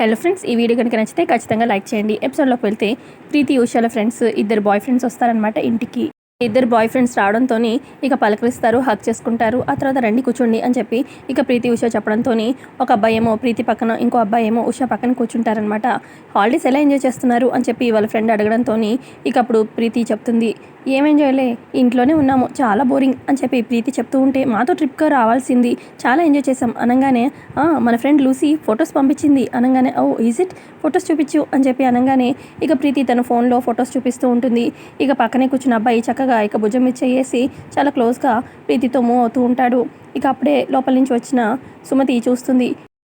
Hello friends, ఈ video కనుక నచ్చితే ఖచ్చితంగా లైక్ చేయండి. ఎపిసోడ్లోకి వెళ్తే ప్రీతి ఉషాల ఫ్రెండ్స్ ఇద్దరు బాయ్ ఫ్రెండ్స్ వస్తారనమాట ఇంటికి. ఇద్దరు బాయ్ ఫ్రెండ్స్ రావడంతో ఇక పలకరిస్తారు, హక్ చేసుకుంటారు. ఆ తర్వాత రండి కూర్చోండి అని చెప్పి ఇక ప్రీతి ఉష చెప్పడంతో ఒక అబ్బాయి ఏమో ప్రీతి పక్కన, ఇంకో అబ్బాయి ఏమో ఉష పక్కన కూర్చుంటారనమాట. హాలిడేస్ ఎలా ఎంజాయ్ చేస్తున్నారు అని చెప్పి వాళ్ళ ఫ్రెండ్ అడగడంతో ఇక అప్పుడు ప్రీతి చెప్తుంది, ఏం ఎంజాయ్లే, ఇంట్లోనే ఉన్నాము, చాలా బోరింగ్ అని చెప్పి ప్రీతి చెప్తూ ఉంటే, మాతో ట్రిప్గా రావాల్సింది, చాలా ఎంజాయ్ చేసాం అనగానే, మన ఫ్రెండ్ లూసీ ఫొటోస్ పంపించింది అనగానే, ఓ ఈజ్ ఇట్, ఫొటోస్ చూపించు అని చెప్పి అనగానే ఇక ప్రీతి తన ఫోన్లో ఫొటోస్ చూపిస్తూ ఉంటుంది. ఇక పక్కనే కూర్చున్న అబ్బాయి చక్కగా ఇక భుజం మీద చేసి చాలా క్లోజ్గా ప్రీతితో మూవ్ అవుతూ ఉంటాడు. ఇక అప్పుడే లోపల నుంచి వచ్చిన సుమతి చూస్తుంది,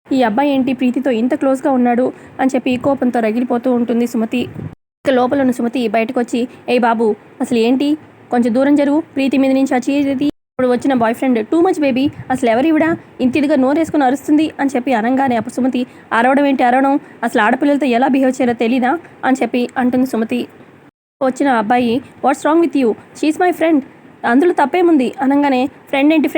ఈ అబ్బాయి ఏంటి ప్రీతితో ఇంత క్లోజ్గా ఉన్నాడు అని చెప్పి కోపంతో రగిలిపోతూ ఉంటుంది సుమతి. ఇక లోపల ఉన్న సుమతి బయటకు వచ్చి, ఏ బాబు అసలు ఏంటి, కొంచెం దూరం జరుగు, ప్రీతి మీద నుంచి వచ్చేది. ఇప్పుడు వచ్చిన boy friend too much baby, అసలు ఎవరివిడా ఇంత ఇదిగా నోరేసుకుని అరుస్తుంది అని చెప్పి అనగానే అప్పుడు సుమతి, అరవడం ఏంటి అరవడం, అసలు ఆడపిల్లలతో ఎలా బిహేవ్ చేయాలో తెలీదా అని చెప్పి అంటుంది సుమతి. వచ్చిన అబ్బాయి, what's wrong with you, she's my friend, అందులో తప్పేముంది అనగానే, ఫ్రెండ్ ఏంటి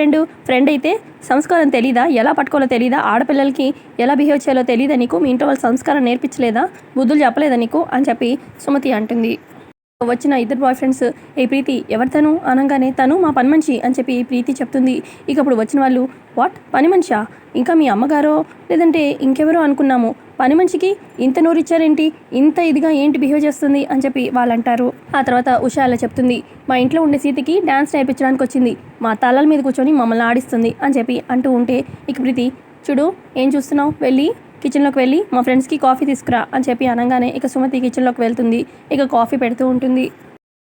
ఫ్రెండ్ అయితే సంస్కారం తెలీదా, ఎలా పట్టుకోవాలో తెలీదా, ఆడపిల్లలకి ఎలా బిహేవ్ చేయాలో తెలీదా నీకు, మీ ఇంట్లో వాళ్ళు సంస్కారం నేర్పించలేదా, బుద్ధులు చెప్పలేదా నీకు అని చెప్పి సుమతి అంటుంది. వచ్చిన ఇద్దరు బాయ్ ఫ్రెండ్స్, ఏ ప్రీతి ఎవరితను అనగానే, తను మా పని మనిషి అని చెప్పి ప్రీతి చెప్తుంది. ఇక అప్పుడు వచ్చిన వాళ్ళు, వాట్ పని మనిషా, ఇంకా మీ అమ్మగారో లేదంటే ఇంకెవరో అనుకున్నాము, పని మనిషికి ఇంత నోరిచ్చారేంటి, ఇంత ఇదిగా ఏంటి బిహేవ్ చేస్తుంది అని చెప్పి వాళ్ళు అంటారు. ఆ తర్వాత ఉషా అలా చెప్తుంది, మా ఇంట్లో ఉండే సీతకి డ్యాన్స్ నేర్పించడానికి వచ్చింది, మా తలల మీద కూర్చొని మమ్మల్ని ఆడిస్తుంది అని చెప్పి అంటూ ఉంటే, ఇక ప్రీతి, చూడు ఏం చూస్తున్నావు, వెళ్ళి కిచెన్లోకి వెళ్ళి మా ఫ్రెండ్స్కి కాఫీ తీసుకురా అని చెప్పి అనగానే ఇక సుమతి కిచెన్లోకి వెళ్తుంది. ఇక కాఫీ పెడుతూ ఉంటుంది.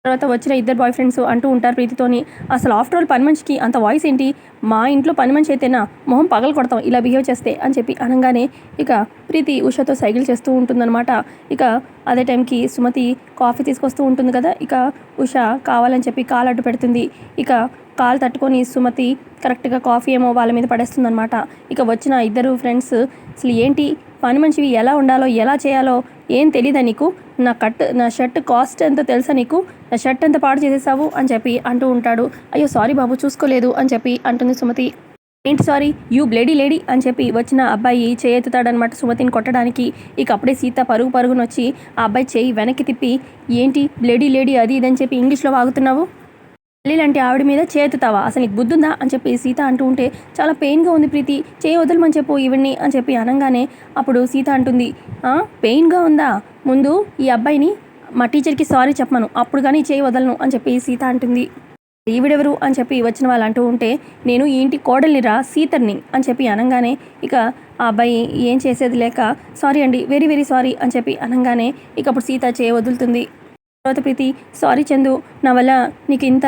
తర్వాత వచ్చిన ఇద్దరు బాయ్ ఫ్రెండ్స్ అంటూ ఉంటారు ప్రీతితోని, అసలు ఆఫ్టర్ ఆల్ పని మనిషికి అంత వాయిస్ ఏంటి, మా ఇంట్లో పని మనిషి అయితేనా మొహం పగలు కొడతాం ఇలా బిహేవ్ చేస్తే అని చెప్పి అనగానే ఇక ప్రీతి ఉషతో సైకిల్ చేస్తూ ఉంటుందన్నమాట. ఇక అదే టైంకి సుమతి కాఫీ తీసుకొస్తూ ఉంటుంది కదా, ఇక ఉష కావాలని చెప్పి కాలు అడ్డు పెడుతుంది. ఇక కాలు తట్టుకొని సుమతి కరెక్ట్గా కాఫీ ఏమో వాళ్ళ మీద పడేస్తుందన్నమాట. ఇక వచ్చిన ఇద్దరు ఫ్రెండ్స్, అసలు ఏంటి పని మనిషివి, ఎలా ఉండాలో ఎలా చేయాలో ఏం తెలీదా నీకు, నా షర్ట్ కాస్ట్ ఎంతో తెలుసా నీకు, నా షర్ట్ ఎంత పాడు చేసేసావు అని చెప్పి అంటూ ఉంటాడు. అయ్యో సారీ బాబు చూసుకోలేదు అని చెప్పి అంటుంది సుమతి. ఏంటి సారీ, యూ బ్లేడీ లేడీ అని చెప్పి వచ్చిన అబ్బాయి చేయెత్తుతాడనమాట సుమతిని కొట్టడానికి. ఇక అప్పుడే సీత పరుగునొచ్చి ఆ అబ్బాయి చేయి వెనక్కి తిప్పి, ఏంటి బ్లేడీ లేడీ అది ఇదని చెప్పి ఇంగ్లీష్లో వాగుతున్నావు, లాంటి ఆవిడ మీద చేతుతావా, అసలు నీకు బుద్ధుందా అని చెప్పి సీత అంటూ ఉంటే, చాలా పెయిన్గా ఉంది ప్రీతి, చేయి వదలమని చెప్పు ఇవన్నీ అని చెప్పి అనగానే అప్పుడు సీత అంటుంది, పెయిన్గా ఉందా, ముందు ఈ అబ్బాయిని మా టీచర్కి సారీ చెప్పమను, అప్పుడు కానీ చేయి వదలను అని చెప్పి సీత అంటుంది. ఈవిడెవరు అని చెప్పి వచ్చిన వాళ్ళు అంటూ ఉంటే, నేను ఈ ఇంటి కోడల్ని రా సీతర్ని అని చెప్పి అనగానే ఇక ఆ అబ్బాయి ఏం చేసేది లేక, సారీ అండి, వెరీ వెరీ సారీ అని చెప్పి అనగానే ఇక అప్పుడు సీత చేయి వదులుతుంది. తర్వాత ప్రీతి, సారీ చందు, నా వల్ల నీకు ఇంత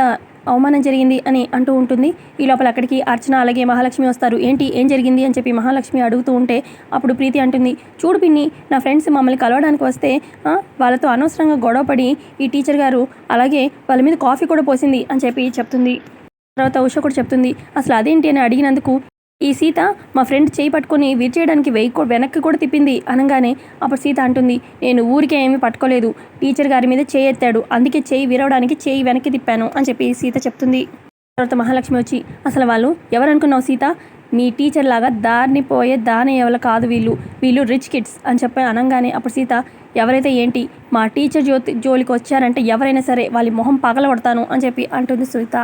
అవమానం జరిగింది అని అంటూ ఉంటుంది. ఈ లోపల అక్కడికి అర్చన అలాగే మహాలక్ష్మి వస్తారు. ఏంటి ఏం జరిగింది అని చెప్పి మహాలక్ష్మి అడుగుతూ ఉంటే అప్పుడు ప్రీతి అంటుంది, చూడు పిన్ని, నా ఫ్రెండ్స్ మమ్మల్ని కలవడానికి వస్తే వాళ్ళతో అనవసరంగా గొడవపడి ఈ టీచర్ గారు అలాగే వాళ్ళ మీద కాఫీ కూడా పోసింది అని చెప్పి చెప్తుంది. తర్వాత ఉష కూడా చెప్తుంది, అసలు అదేంటి అని అడిగినందుకు ఈ సీత మా ఫ్రెండ్ చేయి పట్టుకొని విరిచేయడానికి వెనక్కి కూడా తిప్పింది అనగానే అప్పుడు సీత అంటుంది, నేను ఊరికే ఏమీ పట్టుకోలేదు, టీచర్ గారి మీద చేయి ఎత్తాడు, అందుకే చేయి విరవడానికి చేయి వెనక్కి తిప్పాను అని చెప్పి సీత చెప్తుంది. తర్వాత మహాలక్ష్మి వచ్చి, అసలు వాళ్ళు ఎవరనుకున్నావు సీత, మీ టీచర్ లాగా దారిని పోయే దాని ఎవరు కాదు, వీళ్ళు రిచ్ కిడ్స్ అని చెప్పి అనగానే అప్పుడు సీత, ఎవరైతే ఏంటి, మా టీచర్ జోలికి వచ్చారంటే ఎవరైనా సరే వాళ్ళ మొహం పగలగొడతాను అని చెప్పి అంటుంది సీత.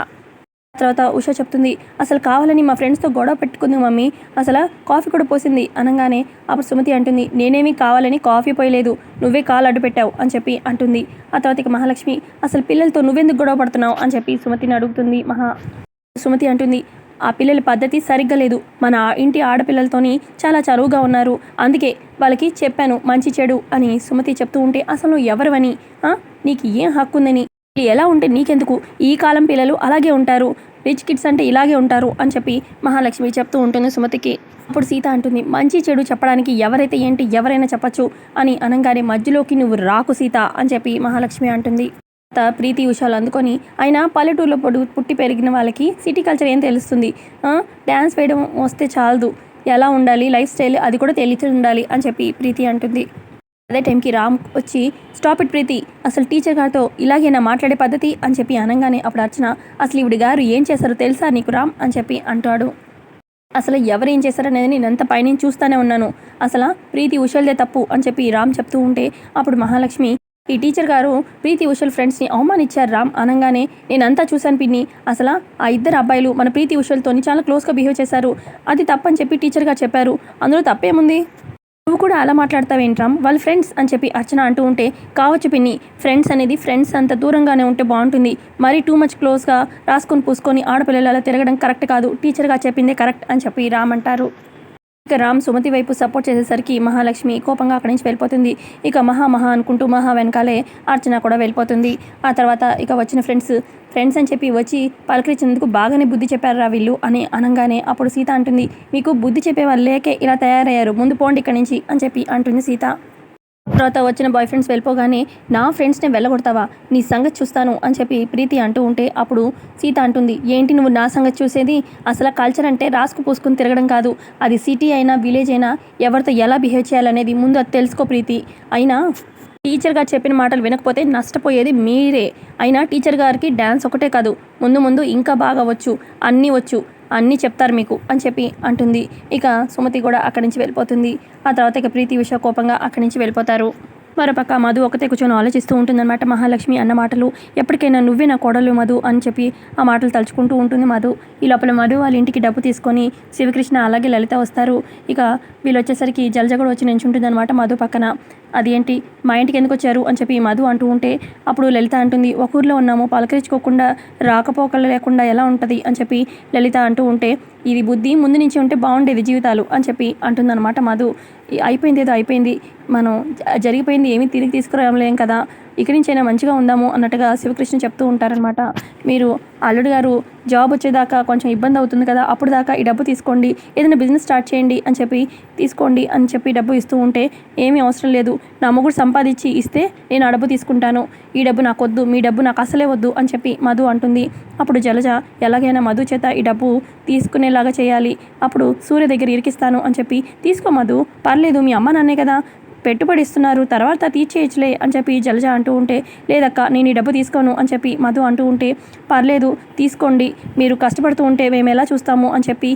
తర్వాత ఉష చెప్తుంది, అసలు కావాలని మా ఫ్రెండ్స్తో గొడవ పెట్టుకుంది మమ్మీ, అసలు కాఫీ కూడా పోసింది అనగానే అప్పుడు సుమతి అంటుంది, నేనేమీ కావాలని కాఫీ పోయలేదు, నువ్వే కాలు అడ్డు పెట్టావు అని చెప్పి అంటుంది. ఆ తర్వాత ఇక మహాలక్ష్మి, అసలు పిల్లలతో నువ్వెందుకు గొడవ పడుతున్నావు అని చెప్పి సుమతిని అడుగుతుంది. సుమతి అంటుంది, ఆ పిల్లల పద్ధతి సరిగ్గా లేదు, మన ఇంటి ఆడపిల్లలతోని చాలా చనువుగా ఉన్నారు, అందుకే వాళ్ళకి చెప్పాను మంచి చెడు అని సుమతి చెప్తూ ఉంటే, అసలు నువ్వు ఎవరివని, నీకు ఏం హక్కు ఉందని, ఎలా ఉంటే నీకెందుకు, ఈ కాలం పిల్లలు అలాగే ఉంటారు, రిచ్ కిడ్స్ అంటే ఇలాగే ఉంటారు అని చెప్పి మహాలక్ష్మి చెప్తూ ఉంటుంది సుమతికి. అప్పుడు సీత అంటుంది, మంచి చెడు చెప్పడానికి ఎవరైతే ఏంటి ఎవరైనా చెప్పచ్చు అని అనగానే మధ్యలోకి నువ్వు రాకు సీత అని చెప్పి మహాలక్ష్మి అంటుంది. ప్రీతి ఉషాలు అందుకొని, అయినా పల్లెటూరులో పుట్టి పెరిగిన వాళ్ళకి సిటీ కల్చర్ ఏం తెలుస్తుంది, డ్యాన్స్ వేయడం వస్తే చాలదు, ఎలా ఉండాలి లైఫ్ స్టైల్ అది కూడా తెలిసి ఉండాలి అని చెప్పి ప్రీతి అంటుంది. అదే టైంకి రామ్ వచ్చి, స్టాప్ ఇట్ ప్రీతి, అసలు టీచర్ గారితో ఇలాగేనా మాట్లాడే పద్ధతి అని చెప్పి అనగానే అప్పుడు అర్చన, అసలు ఈవిడ గారు ఏం చేశారో తెలుసా నీకు రామ్ అని చెప్పి అంటాడు. అసలు ఎవరేం చేశారనేది నేనంతా పైనుంచి చూస్తూనే ఉన్నాను. అసలు ప్రీతి ఉషల్దే తప్పు అని చెప్పి రామ్ చెప్తూ ఉంటే అప్పుడు మహాలక్ష్మి, ఈ టీచర్ గారు ప్రీతి ఉషల్ ఫ్రెండ్స్ని అవమానించారు రామ్ అనగానే, నేనంతా చూశాను పిన్ని. అసలు ఆ ఇద్దరు అబ్బాయిలు మన ప్రీతి ఉషల్తోని చాలా క్లోజ్గా బిహేవ్ చేశారు. అది తప్పని చెప్పి టీచర్ గారు చెప్పారు. అందులో తప్పేముంది? నువ్వు కూడా అలా మాట్లాడతావేంటి రామ్? వాళ్ళు ఫ్రెండ్స్ అని చెప్పి అర్చన అంటూ ఉంటే, కావచ్చు పిన్ని, ఫ్రెండ్స్ అనేది ఫ్రెండ్స్ అంత దూరంగానే ఉంటే బాగుంటుంది. మరీ టూ మచ్ క్లోజ్గా రాసుకొని పూసుకొని ఆడపిల్లలు అలా తిరగడం కరెక్ట్ కాదు. టీచర్గా చెప్పిందే కరెక్ట్ అని చెప్పి రామ్ అంటారు. ఇక రామ్ సుమతి వైపు సపోర్ట్ చేసేసరికి మహాలక్ష్మి కోపంగా అక్కడి నుంచి వెళ్ళిపోతుంది. ఇక మహా అనుకుంటూ మహా వెనకాలే అర్చన కూడా వెళ్ళిపోతుంది. ఆ తర్వాత ఇక వచ్చిన ఫ్రెండ్స్ అని చెప్పి వచ్చి పలకరించినందుకు బాగానే బుద్ధి చెప్పారా వీళ్ళు అని అనగానే అప్పుడు సీత అంటుంది, మీకు బుద్ధి చెప్పేవాళ్ళు లేకే ఇలా తయారయ్యారు, ముందు పోండి ఇక్కడి నుంచి అని చెప్పి అంటుంది సీత. తర్వాత వచ్చిన బాయ్ ఫ్రెండ్స్ వెళ్ళిపోగానే, నా ఫ్రెండ్స్ని వెళ్ళగొడతావా, నీ సంగతి చూస్తాను అని చెప్పి ప్రీతి అంటూ ఉంటే అప్పుడు సీత అంటుంది, ఏంటి నువ్వు నా సంగతి చూసేది? అసలు కల్చర్ అంటే రాసుకు పూసుకుని తిరగడం కాదు. అది సిటీ అయినా విలేజ్ అయినా ఎవరితో ఎలా బిహేవ్ చేయాలనేది ముందు అది తెలుసుకో ప్రీతి. అయినా టీచర్ గారు చెప్పిన మాటలు వినకపోతే నష్టపోయేది మీరే. అయినా టీచర్ గారికి డ్యాన్స్ ఒకటే కాదు, ముందు ముందు ఇంకా బాగా వచ్చు, అన్నీ చెప్తారు మీకు అని చెప్పి అంటుంది. ఇక సుమతి కూడా అక్కడి నుంచి వెళ్ళిపోతుంది. ఆ తర్వాత ఇక ప్రీతి ఉష కోపంగా అక్కడి నుంచి వెళ్ళిపోతారు. మరోపక్క మధు ఒకతే కూర్చొని ఆలోచిస్తూ ఉంటుందన్నమాట. మహాలక్ష్మి అన్న మాటలు, ఎప్పటికైనా నువ్వే నా కోడలు మధు అని చెప్పి ఆ మాటలు తలుచుకుంటూ ఉంటుంది మధు. ఈ లోపల మధు వాళ్ళ ఇంటికి డబ్బు తీసుకొని శివకృష్ణ అలాగే లలిత వస్తారు. ఇక వీళ్ళు వచ్చేసరికి జలజ కూడా వచ్చి నించుంటుంది అనమాట మధు పక్కన. అదేంటి మా ఇంటికి ఎందుకు వచ్చారు అని చెప్పి మధు అంటూ ఉంటే అప్పుడు లలిత అంటుంది, ఒక ఊర్లో ఉన్నాము, పలకరించుకోకుండా రాకపోకలు లేకుండా ఎలా ఉంటుంది అని చెప్పి లలిత అంటూ ఉంటే, ఇది బుద్ధి ముందు నుంచి ఉంటే బాగుండేది జీవితాలు అని చెప్పి అంటుందన్నమాట మధు. అయిపోయింది ఏదో అయిపోయింది, మనం జరిగిపోయింది ఏమీ తిరిగి తీసుకురావలేం కదా, ఇక్కడి నుంచైనా మంచిగా ఉందాము అన్నట్టుగా శివకృష్ణ చెప్తూ ఉంటారనమాట. మీరు అల్లుడు గారు జాబ్ వచ్చేదాకా కొంచెం ఇబ్బంది అవుతుంది కదా, అప్పుడు దాకా ఈ డబ్బు తీసుకోండి, ఏదైనా బిజినెస్ స్టార్ట్ చేయండి అని చెప్పి తీసుకోండి అని చెప్పి డబ్బు ఇస్తూ ఉంటే, ఏమీ అవసరం లేదు, నా మొగుడు సంపాదించి ఇస్తే నేను ఆ డబ్బు తీసుకుంటాను, ఈ డబ్బు నాకు వద్దు, మీ డబ్బు నాకు అసలే వద్దు అని చెప్పి మధు అంటుంది. అప్పుడు జలజ, ఎలాగైనా మధు చేత ఈ డబ్బు తీసుకునేలాగా చేయాలి, అప్పుడు సూర్య దగ్గర ఇరికిస్తాను అని చెప్పి, తీసుకో మధు, పర్లేదు, మీ అమ్మ నాన్నే కదా పెట్టుబడి ఇస్తున్నారు, తర్వాత తీర్చేయచ్చులే అని చెప్పి జలజ అంటూ ఉంటే, లేదక్క నేను ఈ డబ్బు తీసుకోను అని చెప్పి మధు అంటూ ఉంటే, పర్లేదు తీసుకోండి, మీరు కష్టపడుతూ ఉంటే మేము ఎలా చూస్తాము అని చెప్పి,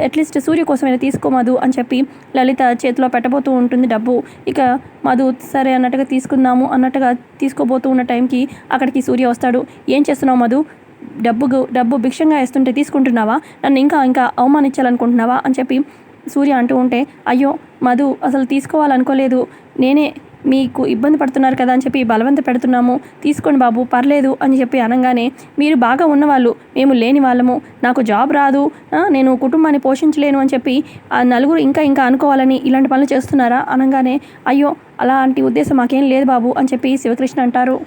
అట్లీస్ట్ సూర్య కోసమైనా తీసుకో మధు అని చెప్పి లలిత చేతిలో పెట్టబోతూ ఉంటుంది డబ్బు. ఇక మధు సరే అన్నట్టుగా తీసుకుందాము అన్నట్టుగా తీసుకోబోతూ ఉన్న టైంకి అక్కడికి సూర్య వస్తాడు. ఏం చేస్తున్నావు మధు, డబ్బు భిక్షంగా వేస్తుంటే తీసుకుంటున్నావా, నన్ను ఇంకా అవమానించాలనుకుంటున్నావా అని చెప్పి సూర్య అంటూ ఉంటే, అయ్యో మధు అసలు తీసుకోవాలనుకోలేదు, నేనే మీకు ఇబ్బంది పడుతున్నారు కదా అని చెప్పి బలవంత పెడుతున్నాము, తీసుకోండి బాబు పర్లేదు అని చెప్పి అనగానే, మీరు బాగా ఉన్నవాళ్ళు, మేము లేని వాళ్ళము, నాకు జాబ్ రాదు, నేను కుటుంబాన్ని పోషించలేను అని చెప్పి ఆ నలుగురు ఇంకా అనుకోవాలని ఇలాంటి పనులు చేస్తున్నారా అనగానే, అయ్యో అలాంటి ఉద్దేశం మాకేం లేదు బాబు అని చెప్పి శివకృష్ణ అంటారు.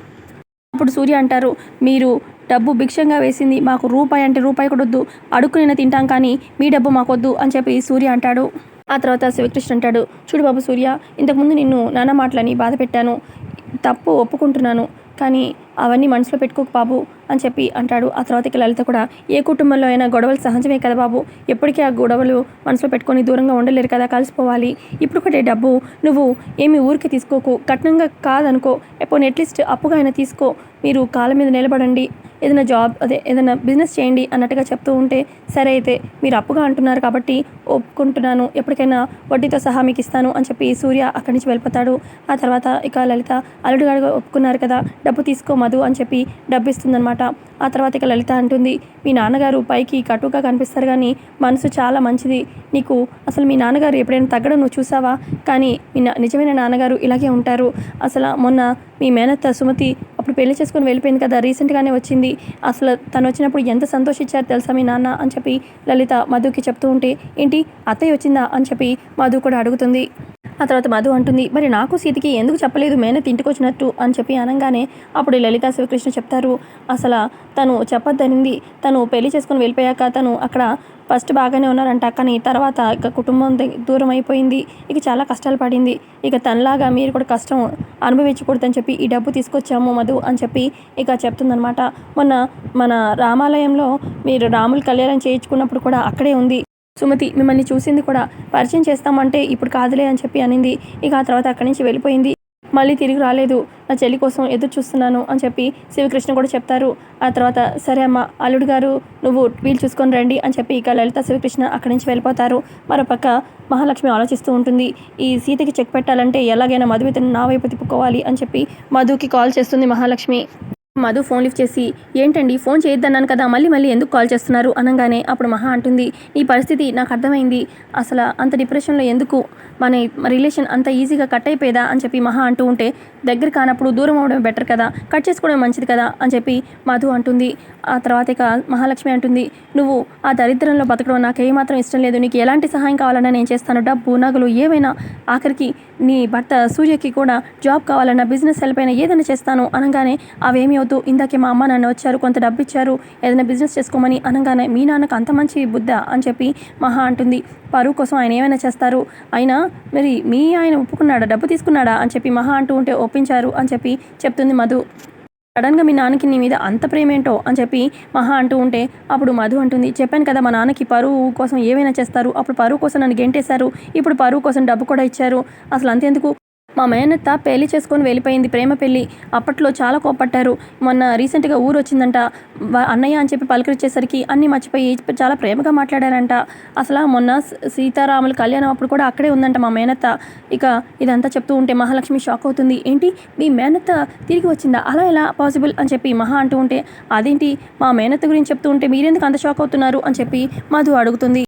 అప్పుడు సూర్య అంటారు, మీరు డబ్బు భిక్షంగా వేసింది మాకు రూపాయి అంటే రూపాయి కూడా వద్దు, అడుక్కునైనా తింటాం కానీ మీ డబ్బు మాకొద్దు అని చెప్పి సూర్య అంటాడు. ఆ తర్వాత శివకృష్ణ అంటాడు, చూడు బాబు సూర్య, ఇంతకుముందు నిన్ను నానా మాటలని బాధ పెట్టాను, తప్పు ఒప్పుకుంటున్నాను, కానీ అవన్నీ మనసులో పెట్టుకోకు బాబు అని చెప్పి అంటాడు. ఆ తర్వాత ఇక లలిత కూడా, ఏ కుటుంబంలో అయినా గొడవలు సహజమే కదా బాబు, ఎప్పటికీ ఆ గొడవలు మనసులో పెట్టుకొని దూరంగా ఉండలేరు కదా, కలిసిపోవాలి, ఇప్పుడు కూడా డబ్బు నువ్వు ఏమి ఊరికి తీసుకోకు, కట్నంగా కాదనుకో, ఎప్పుడు అట్లీస్ట్ అప్పుగా అయినా తీసుకో, మీరు కాళ్ళ మీద నిలబడండి, ఏదైనా బిజినెస్ చేయండి అన్నట్టుగా చెప్తూ ఉంటే, సరే అయితే మీరు అప్పుగా అంటున్నారు కాబట్టి ఒప్పుకుంటున్నాను, ఎప్పటికైనా వడ్డీతో సహా మీకు ఇస్తాను అని చెప్పి సూర్య అక్కడి నుంచి వెళ్ళిపోతాడు. ఆ తర్వాత ఇక లలిత, అల్లుడు గారు ఒప్పుకున్నారు కదా, డబ్బు తీసుకో మధు అని చెప్పి డబ్బు ఇస్తుందన్నమాట. ఆ తర్వాత ఇక లలిత అంటుంది, మీ నాన్నగారు పైకి కటుగా కనిపిస్తారు కానీ మనసు చాలా మంచిది, నీకు అసలు మీ నాన్నగారు ఎప్పుడైనా తగ్గడం నువ్వు చూసావా, కానీ మీ నిజమైన నాన్నగారు ఇలాగే ఉంటారు, అసలు మొన్న మీ మేనత్త సుమతి అప్పుడు పెళ్లి చేసుకొని వెళ్ళిపోయింది కదా, రీసెంట్గానే వచ్చింది, అసలు తను వచ్చినప్పుడు ఎంత సంతోషించారు తెలుసా మీ నాన్న అని చెప్పి లలిత మధుకి చెప్తూ ఉంటే, ఏంటి అత్తయ్య వచ్చిందా అని చెప్పి మధు కూడా అడుగుతుంది. ఆ తర్వాత మధు అంటుంది, మరి నాకు సీతకి ఎందుకు చెప్పలేదు మేనత్ ఇంటికి వచ్చినట్టు అని చెప్పి అనగానే అప్పుడు లలిత శివకృష్ణ చెప్తారు, అసలు తను చెప్పొద్దనింది, తను పెళ్లి చేసుకొని వెళ్ళిపోయాక తను అక్కడ ఫస్ట్ బాగానే ఉన్నారంట, కానీ తర్వాత ఇక కుటుంబం దూరం అయిపోయింది, ఇక చాలా కష్టాలు పడింది, ఇక తనలాగా మీరు కూడా కష్టం అనుభవించకూడదని చెప్పి ఈ డబ్బు తీసుకొచ్చాము మధు అని చెప్పి ఇక చెప్తుందనమాట. మొన్న మన రామాలయంలో మీరు రాముల కళ్యాణం చేయించుకున్నప్పుడు కూడా అక్కడే ఉంది సుమతి, మిమ్మల్ని చూసింది కూడా, పరిచయం చేస్తామంటే ఇప్పుడు కాదులే అని చెప్పి అనింది. ఇక ఆ తర్వాత అక్కడి నుంచి వెళ్ళిపోయింది. మళ్ళీ తిరిగి రాలేదు, నా చెల్లి కోసం ఎదురు చూస్తున్నాను అని చెప్పి శివకృష్ణ కూడా చెప్తారు. ఆ తర్వాత సరే అమ్మ, అల్లుడు గారు నువ్వు వీలు చూసుకొని రండి అని చెప్పి ఇక లలిత శివకృష్ణ అక్కడి నుంచి వెళ్ళిపోతారు. మరోపక్క మహాలక్ష్మి ఆలోచిస్తూ ఉంటుంది. ఈ సీతకి చెక్ పెట్టాలంటే ఎలాగైనా మధుమితను నా వైపు తిప్పుకోవాలి అని చెప్పి మధుకి కాల్ చేస్తుంది మహాలక్ష్మి. మధు ఫోన్ లిఫ్ట్ చేసి, ఏంటండి ఫోన్ చేయొద్దన్నాను కదా, మళ్ళీ ఎందుకు కాల్ చేస్తున్నారు అనగానే అప్పుడు మహా అంటుంది, ఈ పరిస్థితి నాకు అర్థమైంది, అసలు అంత డిప్రెషన్లో ఎందుకు, మన రిలేషన్ అంత ఈజీగా కట్ అయిపోయేదా అని చెప్పి మహా అంటూ ఉంటే, దగ్గర కానప్పుడు దూరం అవడం బెటర్ కదా, కట్ చేసుకోవడం మంచిది కదా అని చెప్పి మధు అంటుంది. ఆ తర్వాత ఇక మహాలక్ష్మి అంటుంది, నువ్వు ఆ దరిద్రంలో బతకడం నాకు ఏమాత్రం ఇష్టం లేదు, నీకు ఎలాంటి సహాయం కావాలన్నా నేను చేస్తాను, డబ్బు నగలు ఏవైనా, ఆఖరికి నీ భర్త సూర్యకి కూడా జాబ్ కావాలన్నా బిజినెస్ హెల్ప్ అయినా ఏదైనా చేస్తాను అనగానే, అవేమీ వద్దు, ఇందాకే మా అమ్మ నాన్న వచ్చారు, కొంత డబ్బు ఇచ్చారు, ఏదైనా బిజినెస్ చేసుకోమని అనగానే, మీ నాన్నకు అంత మంచి బుద్ధ అని చెప్పి మహా అంటుంది. పరువు కోసం ఆయన ఏమైనా చేస్తారు, అయినా మరి మీ ఆయన ఒప్పుకున్నాడా, డబ్బు తీసుకున్నాడా అని చెప్పి మహా అంటూ ఉంటే, ఒప్పించారు అని చెప్పి చెప్తుంది మధు. సడన్గా మీ నాన్నకి నీ మీద అంత ప్రేమేంటో అని చెప్పి మహా అంటూ ఉంటే అప్పుడు మధు అంటుంది, చెప్పాను కదా మా నాన్నకి పరువు కోసం ఏమైనా చేస్తారు, అప్పుడు పరువు కోసం నన్ను గెంటేశారు, ఇప్పుడు పరువు కోసం డబ్బు కూడా ఇచ్చారు, అసలు అంతెందుకు, మా మేనత్త పెళ్లి చేసుకొని వెళ్ళిపోయింది, ప్రేమ పెళ్ళి, అప్పట్లో చాలా కోప్పట్టారు, మొన్న రీసెంట్గా ఊరు వచ్చిందంట, అన్నయ్య అని చెప్పి పలకరించేసరికి అన్నీ మర్చిపోయి చాలా ప్రేమగా మాట్లాడారంట, అసలు మొన్న సీతారాముల కళ్యాణం అప్పుడు కూడా అక్కడే ఉందంట మా మేనత్త. ఇక ఇదంతా చెప్తూ ఉంటే మహాలక్ష్మి షాక్ అవుతుంది, ఏంటి మీ మేనత్త తిరిగి వచ్చిందా, అలా ఎలా పాసిబుల్ అని చెప్పి మహా అంటూ ఉంటే, అదేంటి మా మేనత్త గురించి చెప్తూ ఉంటే మీరెందుకు అంత షాక్ అవుతున్నారు అని చెప్పి మధు అడుగుతుంది.